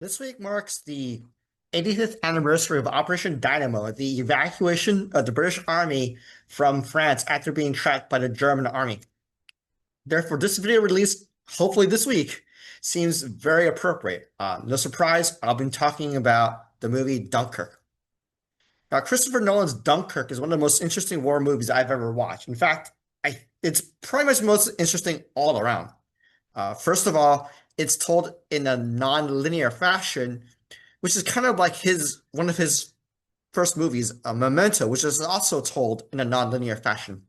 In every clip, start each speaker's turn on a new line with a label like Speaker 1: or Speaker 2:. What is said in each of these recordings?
Speaker 1: This week marks the 85th anniversary of Operation Dynamo, the evacuation of the British Army from France after being tracked by the German army. Therefore, this video released hopefully this week seems very appropriate. No surprise, I'll be talking about the movie Dunkirk. Now, Christopher Nolan's Dunkirk is one of the most interesting war movies I've ever watched. In fact, it's pretty much the most interesting all around. First of all, it's told in a non-linear fashion, which is kind of like his one of his first movies, Memento, which is also told in a non-linear fashion.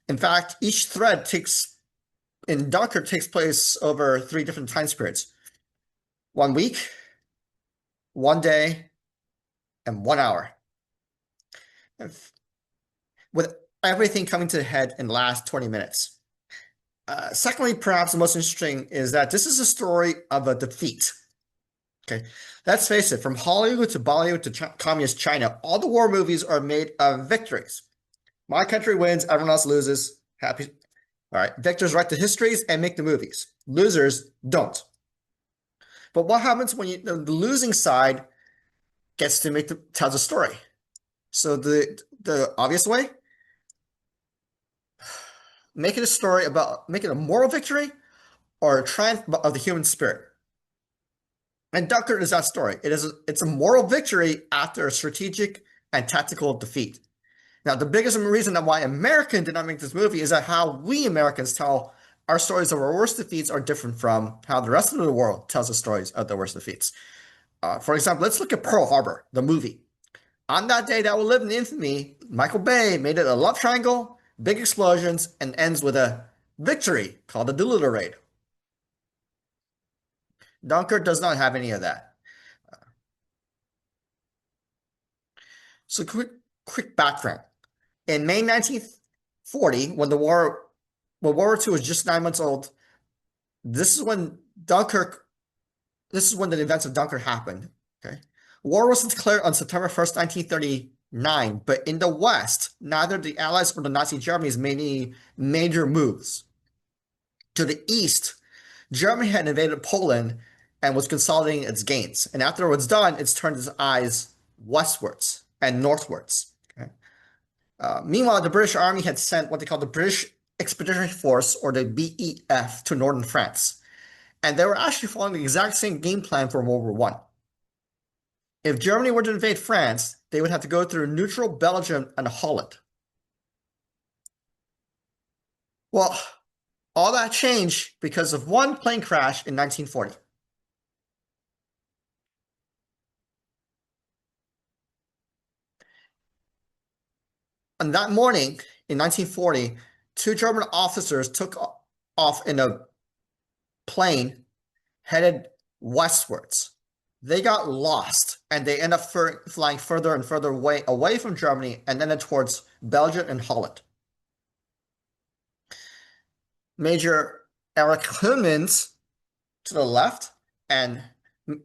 Speaker 1: In fact, each thread takes in Dunkirk takes place over three different time periods: 1 week, 1 day, and 1 hour, with everything coming to the head in the last 20 minutes. Secondly, perhaps the most interesting is that this is a story of a defeat. Okay, let's face it, from Hollywood to Bollywood to Communist China, all the war movies are made of victories. My country wins, everyone else loses. Happy. All right, victors write the histories and make the movies. Losers don't. But what happens when the losing side gets to tells a story? So the obvious way, make it a story about make it a moral victory or a triumph of the human spirit. And Dunkirk is that story. It's a moral victory after a strategic and tactical defeat. Now, the biggest reason why American did not make this movie is that how we Americans tell our stories of our worst defeats are different from how the rest of the world tells the stories of their worst defeats. For example, let's look at Pearl Harbor, the movie. On that day that will live in infamy, Michael Bay made it a love triangle, big explosions, and ends with a victory called the Doolittle Raid. Dunkirk does not have any of that. So quick background. In May 1940, when World War II was just 9 months old, this is when Dunkirk, this is when the events of Dunkirk happened. Okay. War was declared on September 1st, 1939, but in the West, neither the Allies or the Nazi Germany made any major moves. To the east, Germany had invaded Poland and was consolidating its gains. And after it was done, it's turned its eyes westwards and northwards. Okay. Meanwhile, the British Army had sent what they call the British Expeditionary Force, or the BEF, to northern France. And they were actually following the exact same game plan for World War One. If Germany were to invade France, they would have to go through neutral Belgium and Holland. Well, all that changed because of one plane crash in 1940. On that morning in 1940, two German officers took off in a plane headed westwards. They got lost and they end up flying further and further away from Germany and then towards Belgium and Holland. Major Erich Hemmings to the left and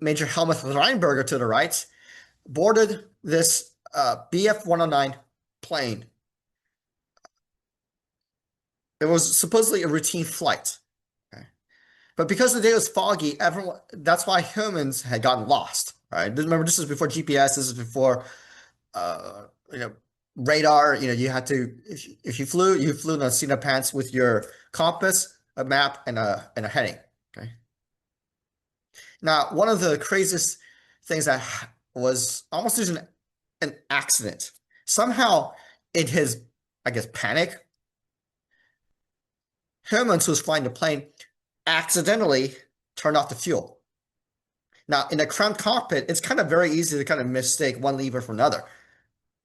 Speaker 1: Major Helmut Reinberger to the right boarded this BF-109 plane. It was supposedly a routine flight. Okay. But because the day was foggy, that's why humans had gotten lost. Right? Remember, this is before GPS, this is before uh, you know, radar. You had to if you flew in a seat of pants with your compass, a map, and a heading. Okay. Now, one of the craziest things that was almost an accident. Somehow, in his, I guess, panic, Hermans, who was flying the plane, accidentally turned off the fuel. Now, in a cramped cockpit, it's kind of very easy to kind of mistake one lever for another,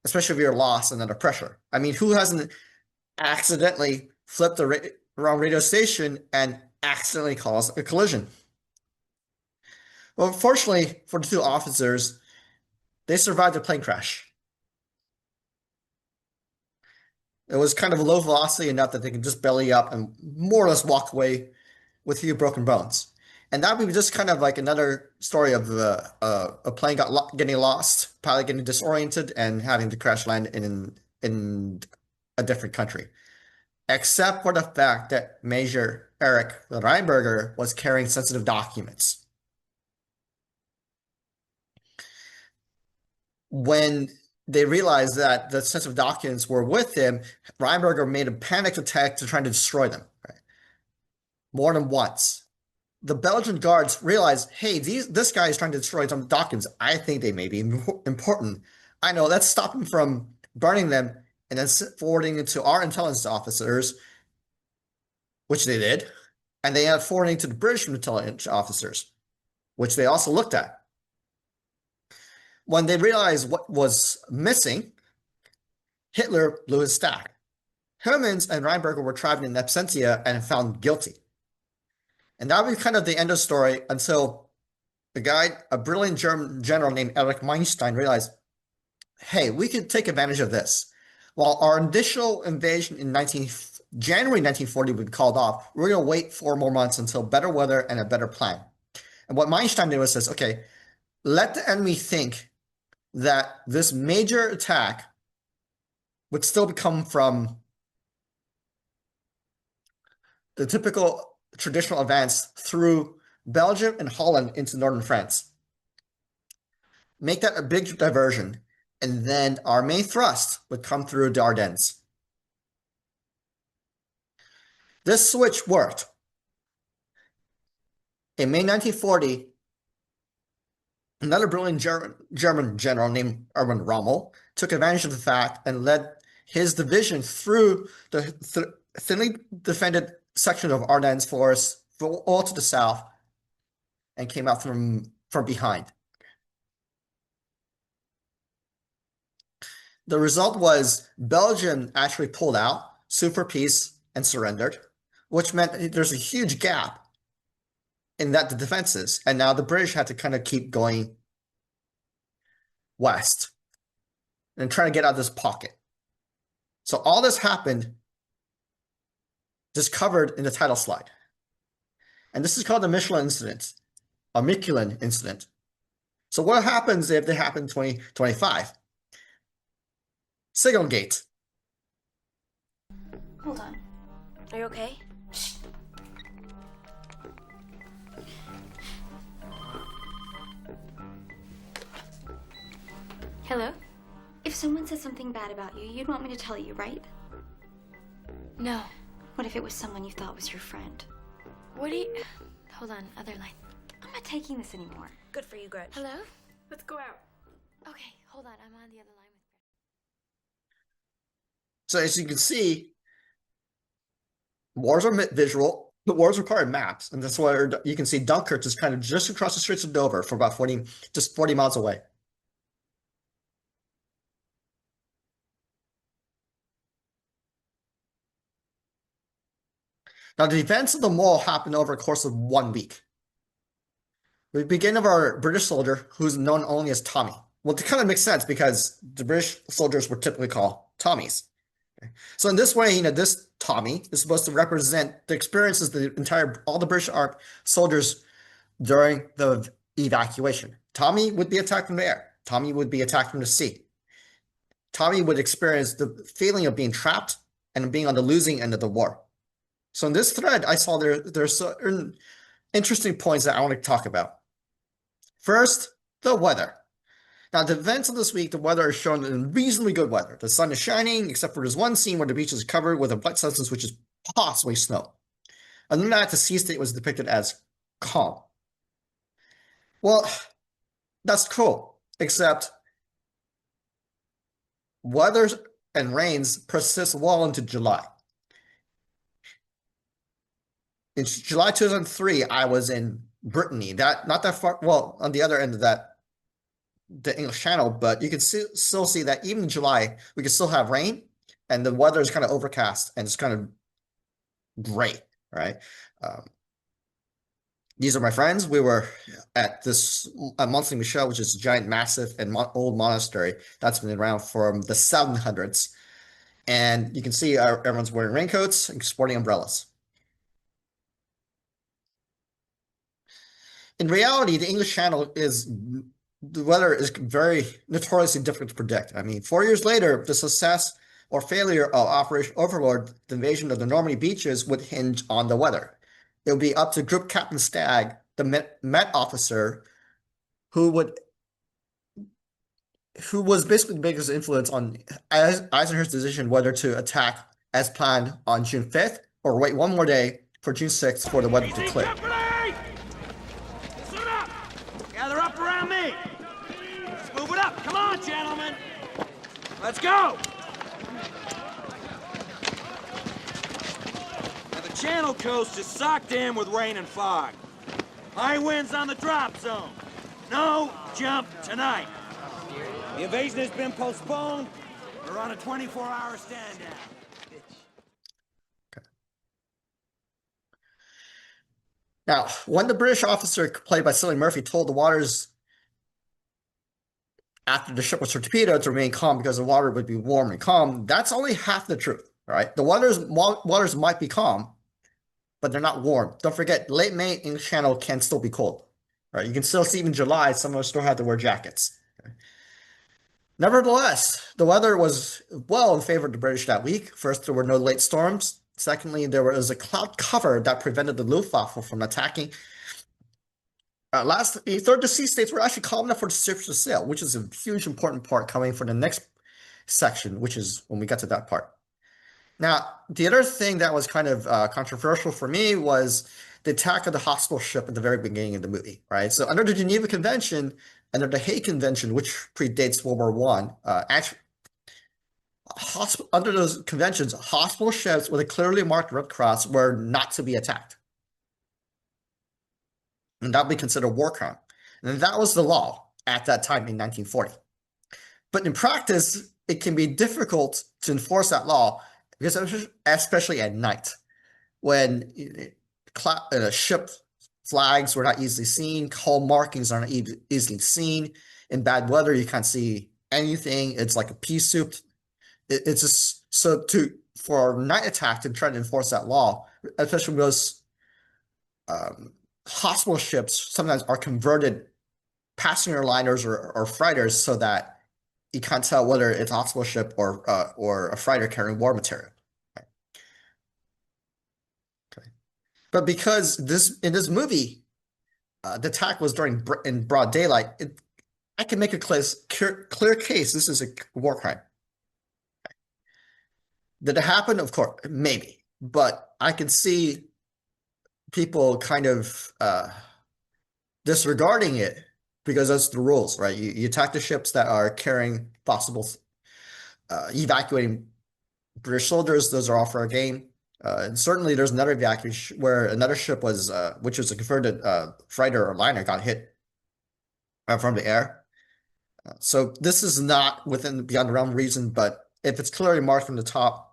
Speaker 1: especially if you're lost and under pressure. I mean, who hasn't accidentally flipped the wrong radio station and accidentally caused a collision? Well, fortunately for the two officers, they survived the plane crash. It was kind of low velocity enough that they could just belly up and more or less walk away with a few broken bones. And that would be just kind of like another story of a plane getting lost, pilot getting disoriented, and having to crash land in a different country. Except for the fact that Major Erich Reinberger was carrying sensitive documents. when they realized that the sensitive documents were with him, Reinberger made a panicked attack to try to destroy them, right? More than once. The Belgian guards realized, hey, this guy is trying to destroy some documents. I think they may be important. I know, let's stop him from burning them and then forwarding it to our intelligence officers, which they did. And they had forwarding to the British intelligence officers, which they also looked at. When they realized what was missing, Hitler blew his stack. Hermans and Reinberger were tried in absentia and found guilty. And that would be kind of the end of the story until a brilliant German general named Erich Meinstein realized, hey, we could take advantage of this. While our initial invasion in January 1940 would be called off, we're going to wait 4 more months until better weather and a better plan. And what Meinstein did was says, okay, let the enemy think that this major attack would still come from the typical traditional advance through Belgium and Holland into northern France. Make that a big diversion, and then our main thrust would come through the Ardennes. This switch worked. In May 1940, another brilliant German general named Erwin Rommel took advantage of the fact and led his division through the thinly defended section of Ardennes forest all to the south and came out from behind. The result was Belgium actually pulled out, sued for peace, and surrendered, which meant there's a huge gap in the defenses. And now the British had to kind of keep going west and trying to get out of this pocket. So all this happened just covered in the title slide. And this is called the Michelin incident, a Michelin incident. So what happens if they happen in 2025? Signal gate.
Speaker 2: Hold on. Are you okay? Shh. Hello? If someone said something bad about you, you'd want me to tell you, right?
Speaker 3: No.
Speaker 2: What if it was someone you thought was your friend?
Speaker 3: What do you... Hold on, other line.
Speaker 2: I'm not taking this anymore.
Speaker 4: Good for you, Gretch.
Speaker 3: Hello?
Speaker 4: Let's go out.
Speaker 3: Okay, hold on, I'm on the other line with
Speaker 1: So as you can see, wars are visual. The wars require maps, and that's why you can see Dunkirk is kind of just across the Straits of Dover for about 40 miles away. Now, the events of the mall happened over a course of 1 week. We begin with our British soldier, who's known only as Tommy. Well, it kind of makes sense because the British soldiers were typically called Tommies. Okay. So in this way, this Tommy is supposed to represent the experiences of all the British soldiers during the evacuation. Tommy would be attacked from the air. Tommy would be attacked from the sea. Tommy would experience the feeling of being trapped and being on the losing end of the war. So in this thread, I saw there's certain interesting points that I want to talk about. First, the weather. Now, the events of this week, the weather is shown in reasonably good weather. The sun is shining, except for this one scene where the beach is covered with a wet substance, which is possibly snow. Other than that, the sea state was depicted as calm. Well, that's cool, except weather and rains persist well into July. In July 2003, I was in Brittany, not that far, well, on the other end of the English Channel, but you can still see that even in July, we can still have rain, and the weather is kind of overcast, and it's kind of gray, right? These are my friends. We were at this Mont Saint Michel, which is a giant, massive, and old monastery that's been around from the 700s. And you can see everyone's wearing raincoats and sporting umbrellas. In reality, the English Channel the weather is very notoriously difficult to predict. I mean, 4 years later, the success or failure of Operation Overlord, the invasion of the Normandy beaches, would hinge on the weather. It would be up to Group Captain Stagg, the Met officer, who would who was basically the biggest influence on Eisenhower's decision whether to attack as planned on June 5th or wait one more day for June 6th for the weather to clear.
Speaker 4: Company! Listen up! Gather up around me! Let's move it up! Come on, gentlemen! Let's go! Now the Channel Coast is socked in with rain and fog. High winds on the drop zone. No jump tonight. The invasion has been postponed. We're on a 24-hour stand-down.
Speaker 1: Now, when the British officer played by Cillian Murphy told the waters after the ship was torpedoed to remain calm because the water would be warm and calm, that's only half the truth, right? The waters might be calm, but they're not warm. Don't forget, late May English Channel can still be cold, right? You can still see even July, some of us still have to wear jackets. Okay? Nevertheless, the weather was well in favor of the British that week. First, there were no late storms. Secondly, there was a cloud cover that prevented the Luftwaffe from attacking. Third, the sea states were actually calm enough for the ships to sail, which is a huge important part coming for the next section, which is when we get to that part. Now, the other thing that was kind of controversial for me was the attack of the hospital ship at the very beginning of the movie, right? So under the Geneva Convention, under the Hague Convention, which predates World War I, actually, under those conventions, hospital ships with a clearly marked Red Cross were not to be attacked. And that would be considered a war crime. And that was the law at that time in 1940. But in practice, it can be difficult to enforce that law, because especially at night, when ship flags were not easily seen, hull markings are not easily seen. In bad weather, you can't see anything. It's like a pea soup. It's just for night attack to try to enforce that law, especially those hospital ships sometimes are converted passenger liners or freighters so that you can't tell whether it's a hospital ship or a freighter carrying war material. Okay. But because in this movie, the attack was in broad daylight, I can make a clear case this is a war crime. Did it happen? Of course, maybe. But I can see people kind of disregarding it because that's the rules, right? You attack the ships that are carrying possible evacuating British soldiers. Those are all for a game. And certainly there's another evacuation where another ship was, which was a converted freighter or liner, got hit from the air. So this is not beyond the realm of reason, but if it's clearly marked from the top,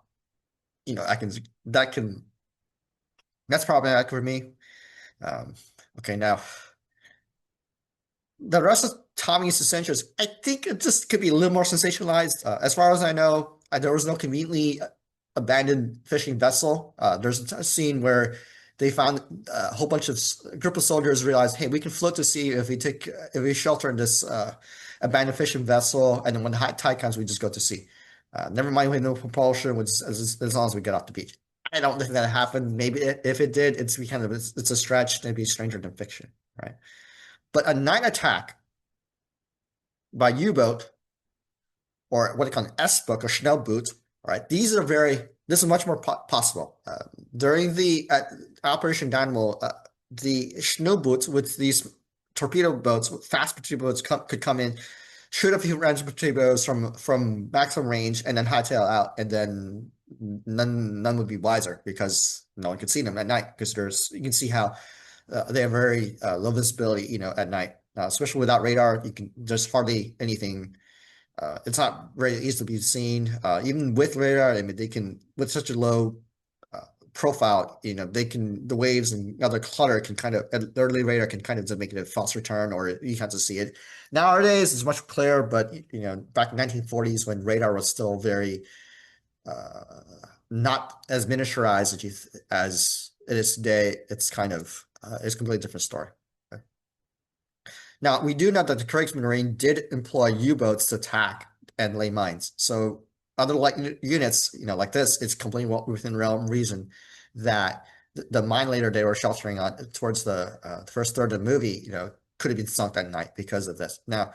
Speaker 1: that's problematic for me. Okay, now the rest of Tommy's Essentials, I think it just could be a little more sensationalized. As far as I know, there was no conveniently abandoned fishing vessel. There's a scene where they found a whole bunch of group of soldiers realized, hey, we can float to sea if we shelter in this abandoned fishing vessel, and then when the high tide comes, we just go to sea. Never mind, we have no propulsion, as long as we get off the beach. I don't think that happened. Maybe if it did, it's a stretch, maybe stranger than fiction, right? But a night attack by U-boat, or what they call an S-book or Schnellboot, right? This is much more possible. During the Operation Dynamo, the Schnellboots with these torpedo boats, fast torpedo boats could come in, shoot a few random torpedoes from maximum range, and then hightail out, and then none would be wiser because no one could see them at night, because you can see how they have very low visibility, at night, especially without radar. There's hardly anything. It's not very easy to be seen. Even with radar, I mean, they can, with such a low profile, the waves and other clutter can kind of, early radar can kind of make it a false return, or you can't just see it. Nowadays, it's much clearer, but back in 1940s when radar was still very not as miniaturized as it is today, it's kind of it's a completely different story. Okay. Now, we do know that the Kriegsmarine did employ U-boats to attack and lay mines. So other light units, like this, it's completely within realm reason that the mine layer they were sheltering on towards the first third of the movie, could have been sunk that night because of this. Now,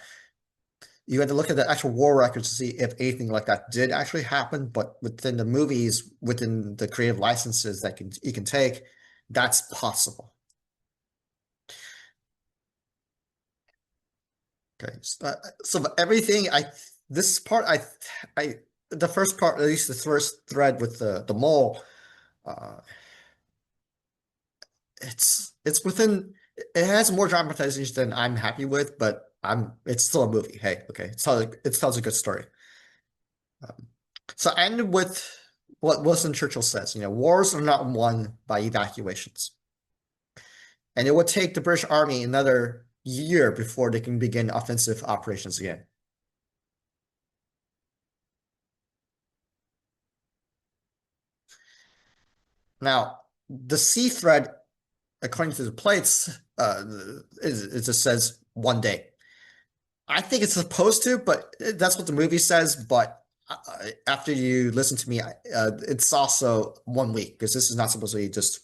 Speaker 1: you had to look at the actual war records to see if anything like that did actually happen. But within the movies, within the creative licenses that you can take, that's possible. Okay, so everything this part the first part, at least the first thread with the mole, uh, it's within it has more dramatization than I'm happy with, but it's still a movie. Hey, okay, it tells a good story. Um, so I ended with what Winston Churchill says, wars are not won by evacuations. And it would take the British Army another year before they can begin offensive operations again. Now, the sea thread, according to the plates, it just says 1 day. I think it's supposed to, but that's what the movie says. But after you listen to me, it's also 1 week because this is not supposed to be just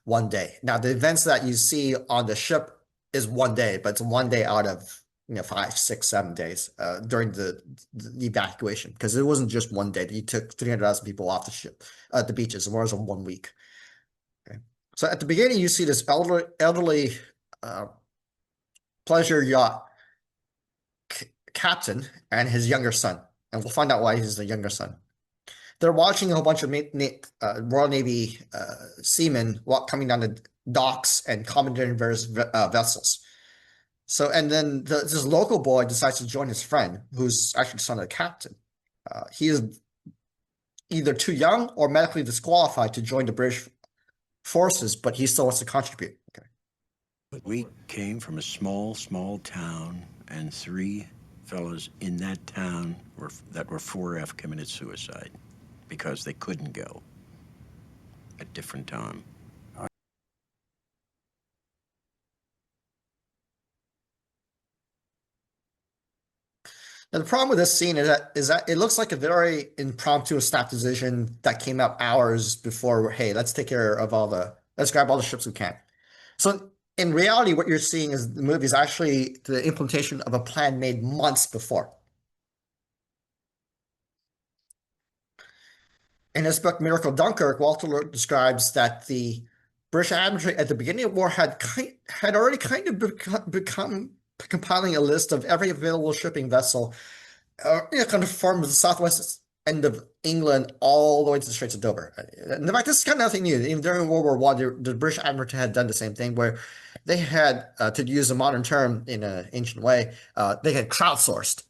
Speaker 1: 1 day. Now, the events that you see on the ship is 1 day, but it's 1 day out of 5, 6, 7 days during the evacuation because it wasn't just 1 day that you took 300,000 people off the ship at the beaches. It was on 1 week. Okay. So at the beginning, you see this elderly pleasure yacht captain and his younger son, and we'll find out why he's the younger son. They're watching a whole bunch of Royal Navy seamen coming down the docks and commandeering various vessels. So, and then this local boy decides to join his friend, who's actually the son of the captain. He is either too young or medically disqualified to join the British forces, but he still wants to contribute. Okay.
Speaker 5: We came from a small town, and 3 fellows in that town that were 4F committed suicide because they couldn't go at different time.
Speaker 1: Now, the problem with this scene is that it looks like a very impromptu snap decision that came out hours before, hey, let's grab all the ships we can. So in reality, what you're seeing is the movie is actually the implementation of a plan made months before. In his book Miracle Dunkirk, Walter describes that the British Admiralty at the beginning of war had already kind of become compiling a list of every available shipping vessel, kind of from the southwest end of England all the way to the Straits of Dover. In fact, this is kind of nothing new. Even during World War I, the British Admiralty had done the same thing, where they had, to use a modern term in an ancient way, they had crowdsourced.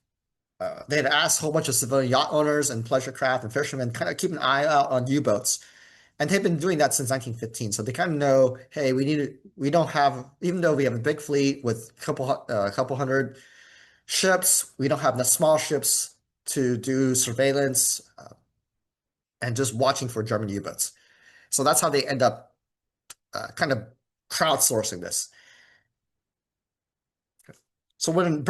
Speaker 1: They had asked a whole bunch of civilian yacht owners and pleasure craft and fishermen kind of keep an eye out on U-boats. And they've been doing that since 1915. So they kind of know, hey, we don't have, even though we have a big fleet with a couple hundred ships, we don't have enough small ships to do surveillance and just watching for German U-boats. So that's how they end up kind of crowdsourcing this. So when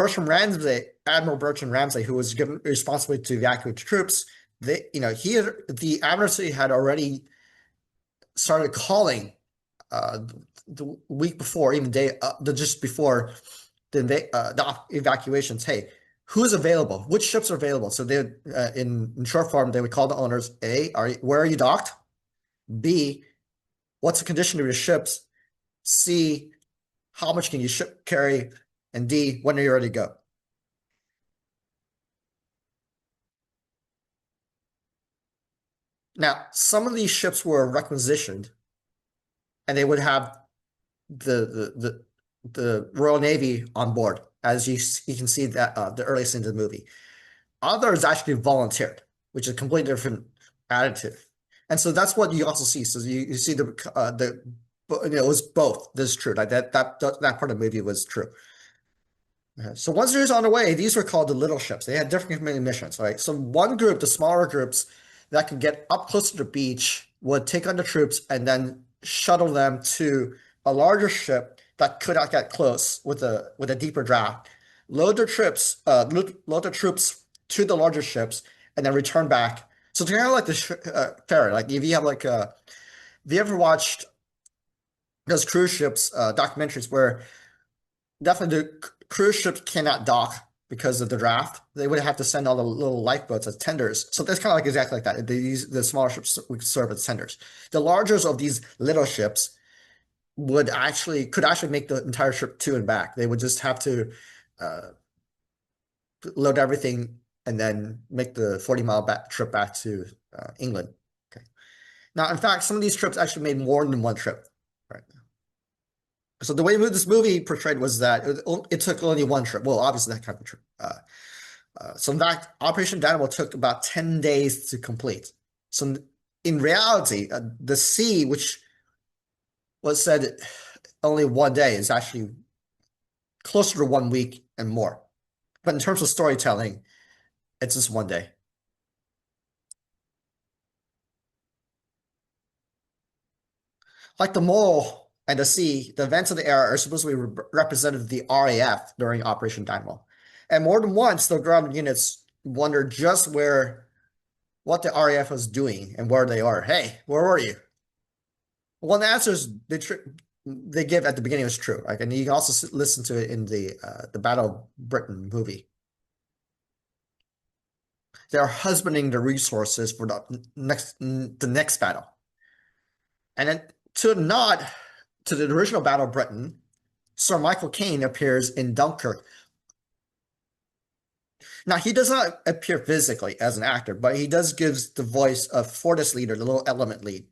Speaker 1: Admiral Bertram Ramsay, who was given responsibility to evacuate troops, the Admiralty had already started calling the week before, even just before the evacuations. Hey, who's available? Which ships are available? So they in short form, they would call the owners: A, where are you docked? B, what's the condition of your ships? C, how much can you carry? And D, when are you ready to go? Now, some of these ships were requisitioned, and they would have the Royal Navy on board, as you can see that the early scenes of the movie. Others actually volunteered, which is a completely different attitude. And so that's what you also see. So you see it was both. This is true. Like that part of the movie was true. So once they're on the way, these were called the little ships. They had different missions, right? So one group, the smaller groups that could get up close to the beach, would take on the troops and then shuttle them to a larger ship that could not get close with a deeper draft, load their troops to the larger ships, and then return back. So it's kind of like the ferry. Like if you have have you ever watched those cruise ships documentaries where definitely the cruise ships cannot dock because of the draft, they would have to send all the little lifeboats as tenders. So that's kind of like exactly like that. The smaller ships would serve as tenders. The largers of these little ships could actually make the entire trip to and back. They would just have to uh, load everything and then make the 40-mile trip back to England. Okay. Now, in fact, some of these trips actually made more than one trip. Right. So the way this movie portrayed was that it took only one trip. Well, obviously that kind of trip. So in fact, Operation Dynamo took about 10 days to complete. So in reality, the sea, which was said only one day, is actually closer to 1 week and more. But in terms of storytelling, it's just one day. Like the mole and the sea, the events of the era are supposed to be represented of the RAF during Operation Dynamo. And more than once, the ground units wondered just what the RAF was doing and where they are. Hey, where were you? Well, the answers they give at the beginning was true. Right? And you can also listen to it in the Battle of Britain movie. They are husbanding the resources for the next battle. And then to a nod to the original Battle of Britain, Sir Michael Caine appears in Dunkirk. Now, he does not appear physically as an actor, but he does give the voice of Fortis leader, the little element lead.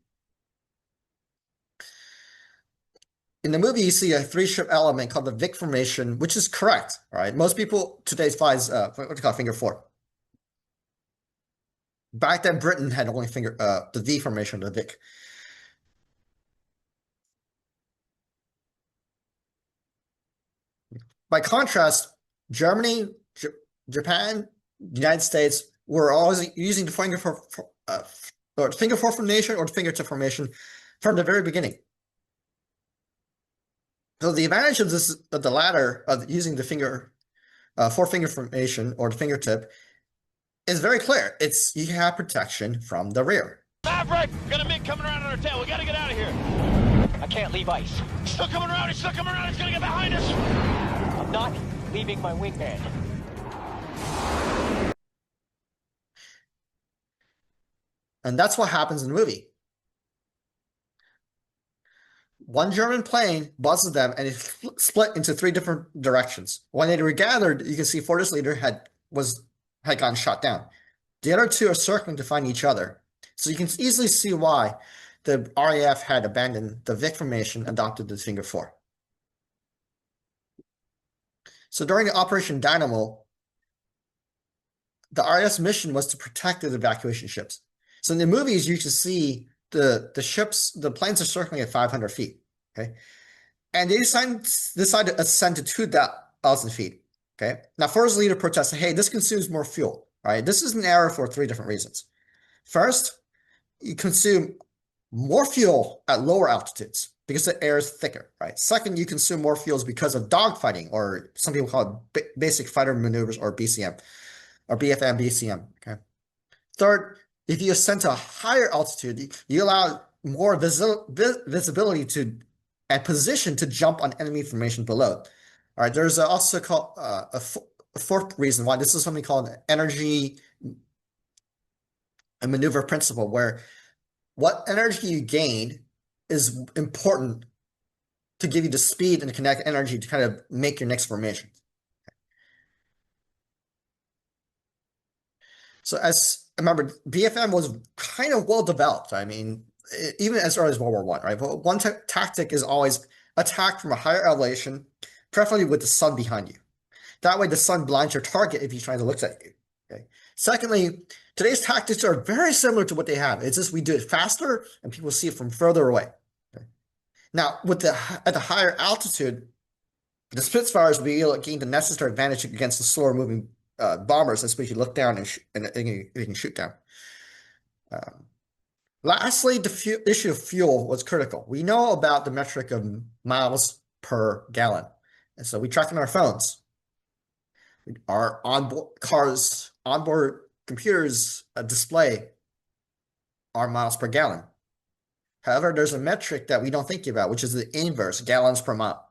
Speaker 1: In the movie, you see a three-ship element called the Vic formation, which is correct. All right, most people today flies what do you call finger four. Back then, Britain had only the V formation, the Vic. By contrast, Germany, Japan, United States were always using the finger four formation or the fingertip formation from the very beginning. So the advantage of the latter, of using the four-finger formation or the fingertip, is very clear. You have protection from the rear.
Speaker 6: Maverick, got a MiG coming around on our tail. We gotta get out of here.
Speaker 7: I can't leave ice.
Speaker 6: He's still coming around. He's still coming around. He's gonna get behind us.
Speaker 7: I'm not leaving my wingman.
Speaker 1: And that's what happens in the movie. One German plane buzzes them and it split into three different directions. When they regathered, you can see Fortis leader had gotten shot down. The other two are circling to find each other. So you can easily see why the RAF had abandoned the Vic formation, adopted the finger four. So during the Operation Dynamo, the RAF's mission was to protect the evacuation ships. So in the movies, you can see the planes are circling at 500 feet. Okay. And they decide to ascend to 2,000 feet. Okay. Now, Fortis leader protested, hey, this consumes more fuel. Right. This is an error for three different reasons. First, you consume more fuel at lower altitudes because the air is thicker. Right. Second, you consume more fuels because of dogfighting, or some people call it basic fighter maneuvers, or BCM, or BFM, BCM. Okay. Third, if you ascend to a higher altitude, you allow more visibility and position to jump on enemy formation below. All right, there's also called a fourth reason why this is something called energy and maneuver principle, where what energy you gain is important to give you the speed and the kinetic energy to kind of make your next formation. So remember, BFM was kind of well developed. I mean, even as early as World War I, right? But one tactic is always attack from a higher elevation, preferably with the sun behind you. That way, the sun blinds your target if he's trying to look at you. Okay. Secondly, today's tactics are very similar to what they have. It's just we do it faster, and people see it from further away. Okay. Now, at the higher altitude, the Spitfires will be able to gain the necessary advantage against the slower moving bombers, especially look down and you can shoot down. Lastly, the issue of fuel was critical. We know about the metric of miles per gallon, and so we track them on our phones. Our onboard computers display our miles per gallon. However, there's a metric that we don't think about, which is the inverse, gallons per mile.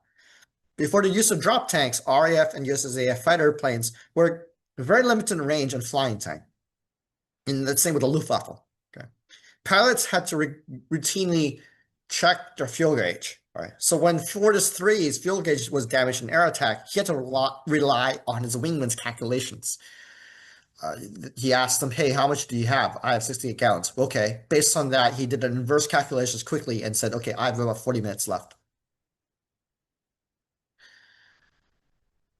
Speaker 1: Before the use of drop tanks, RAF and USAF fighter planes were very limited in range and flying time. And the same with the Luftwaffe. Okay. Pilots had to routinely check their fuel gauge. Right. So when Fortis 3's fuel gauge was damaged in air attack, he had to rely on his wingman's calculations. He asked them, hey, how much do you have? I have 68 gallons. Okay. Based on that, he did an inverse calculations quickly and said, okay, I have about 40 minutes left.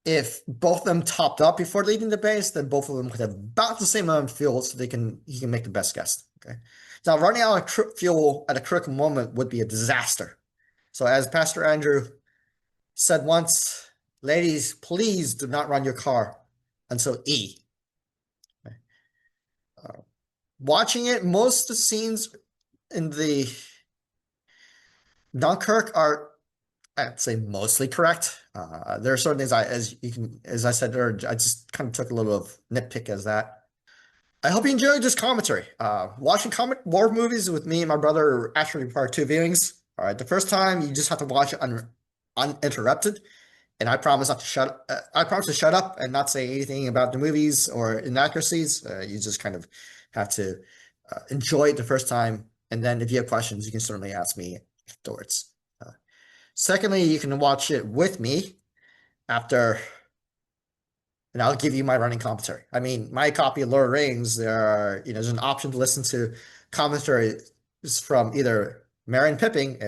Speaker 1: If both of them topped up before leaving the base, then both of them could have about the same amount of fuel, so he can make the best guess. Okay. Now, running out of fuel at a critical moment would be a disaster. So, as Pastor Andrew said once, ladies, please do not run your car until E. Okay. Watching it, most of the scenes in the Dunkirk are, I'd say, mostly correct. There are certain things as I said earlier, I just kind of took a little of nitpick as that. I hope you enjoyed this commentary. Watching war movies with me and my brother are actually require 2 viewings. All right, the first time you just have to watch it uninterrupted, and I promise not to shut. I promise to shut up and not say anything about the movies or inaccuracies. You just kind of have to enjoy it the first time, and then if you have questions, you can certainly ask me afterwards. Secondly, you can watch it with me after, and I'll give you my running commentary. I mean, my copy of Lord of the Rings, there's an option to listen to commentary from either Merry and Pippin,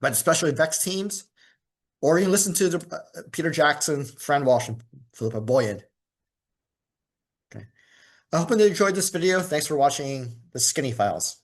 Speaker 1: but especially Vex teams, or you can listen to Peter Jackson, Fran Walsh, and Philippa Boyens. Okay. I hope you enjoyed this video. Thanks for watching the Skinny Files.